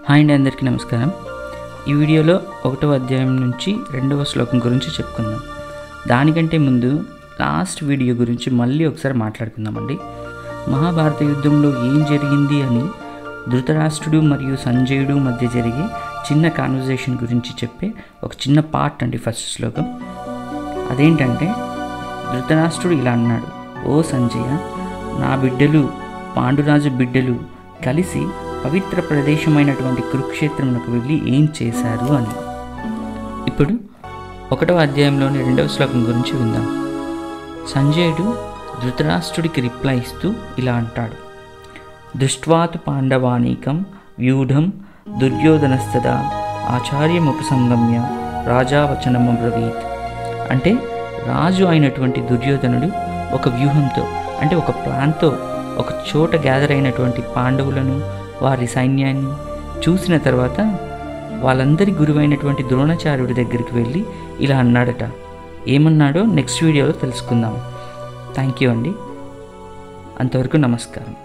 Hi అండి, అందరికీ నమస్కారం. ఈ వీడియోలో 1వ అధ్యాయం నుంచి 2వ శ్లోకం గురించి చెప్పుకుందాం. దానికంటే ముందు లాస్ట్ వీడియో గురించి మళ్ళీ ఒకసారి మాట్లాడుకుందామండి. మహాభారత యుద్ధంలో ఏం జరిగింది అని ధృతరాష్ట్రుడు మరియు సంజయుడు మధ్య జరిగే చిన్న కాన్వర్జేషన్ గురించి చెప్పే ఒక చిన్న పార్ట్ అండి ఫస్ట్ శ్లోకం. అదేంటంటే, ధృతరాష్ట్రుడు ఇలా అన్నాడు: ఓ సంజయ, నా బిడ్డలు పాండురాజు బిడ్డలు కలిసి పవిత్ర ప్రదేశమైనటువంటి కురుక్షేత్రమునకు వెళ్ళి ఏం చేశారు అని. ఇప్పుడు 1వ అధ్యాయంలోని 2వ శ్లోకం గురించి విందాం. సంజయుడు ధృతరాష్ట్రుడికి రిప్లై ఇస్తూ ఇలా అంటాడు: దృష్ట్వాతు పాండవానీకం వ్యూఢం దుర్యోధనస్తదా ఆచార్యముపసంగమ్య రాజావచనమబ్రవీత్. అంటే రాజు అయినటువంటి దుర్యోధనుడు ఒక వ్యూహంతో, అంటే ఒక ప్లాన్తో ఒక చోట గ్యాదర్ అయినటువంటి పాండవులను, వారి సైన్యాన్ని చూసిన తర్వాత వాళ్ళందరి గురువైనటువంటి ద్రోణాచార్యుడి దగ్గరికి వెళ్ళి ఇలా అన్నాడట. ఏమన్నాడో నెక్స్ట్ వీడియోలో తెలుసుకుందాం. థ్యాంక్ యూ అండి. అంతవరకు నమస్కారం.